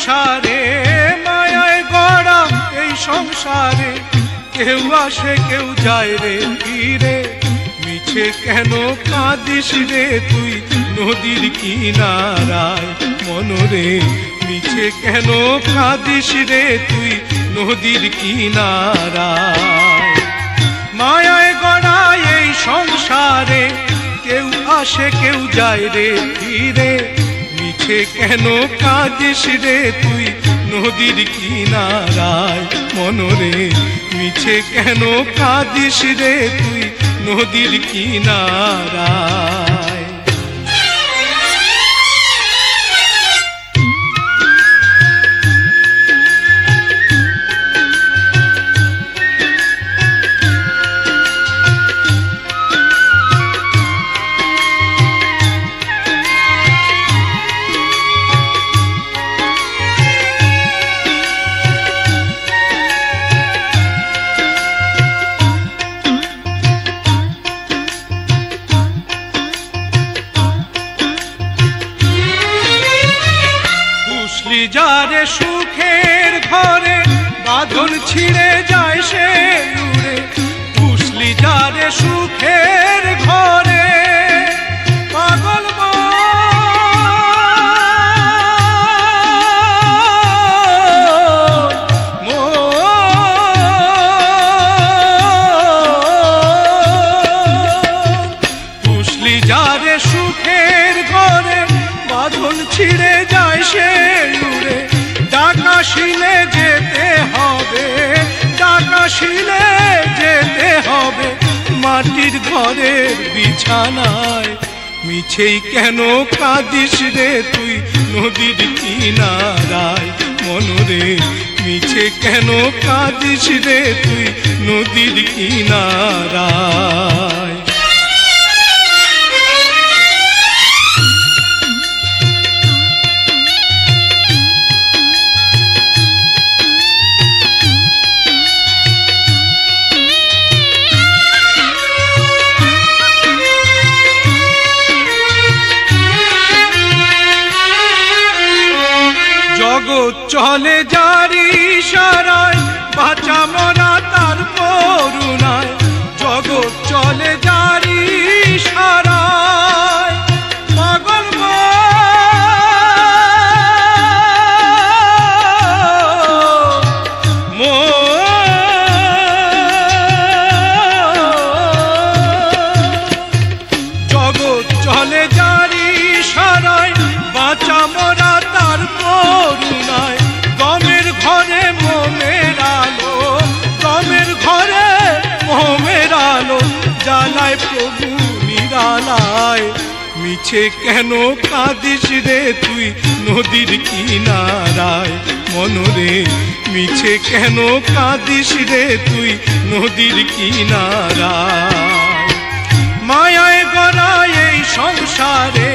সংসারে, মায়ায় গড়া এই সংসারে, কেউ আসে কেউ যায় রে ফিরে। মিছে কেন কাঁদিস রে তুই নদীর কিনারায় মনরে, মিছে কেন কাঁদিস রে তুই নদীর কিনারায়। মায়ায় গড়া এই সংসারে, কেউ আসে কেউ যায় রে ফিরে। মিছে কেন কাঁদিস রে তুই নদীর কিনারায় মনরে, মিছে কেন কাঁদিস রে তুই নদীর কিনারায়। যারে সুখের ঘরে বাঁধন ছিঁড়ে যায় সে উড়ে, পুষলি যারে সুখের ঘরে পাগল পুষলি যারে সুখের ঘরে বাঁধন ছিঁড়ে যায় সে উড়ে। ডাকাশিলে যেতে হবে, ডাকাশিলে যেতে হবে মাটির ঘরের বিছানায়। মিছেই কেন কাঁদিস রে তুই নদীর কিনারায় মনরে, মিছে কেন কাঁদিস রে তুই নদীর কিনারায়। জগৎ চলে যারি ইশারায়, বাঁচা মরা তার করুণায়। জগৎ চলে যারি ইশারায়, পাগল জগৎ চলে যারি ইশারায়, বাঁচা মরা তার করুণায়। গমের ঘরে মোমের আলো, গমের ঘরে মোমের আলো জ্বালায় প্রভু নিরালায়। মিছে কেন কাঁদিস রে তুই নদীর কিনারায় মনরে, মিছে কেন কাঁদিস রে তুই নদীর কিনারায়। মায়ায় গড়া এই সংসারে,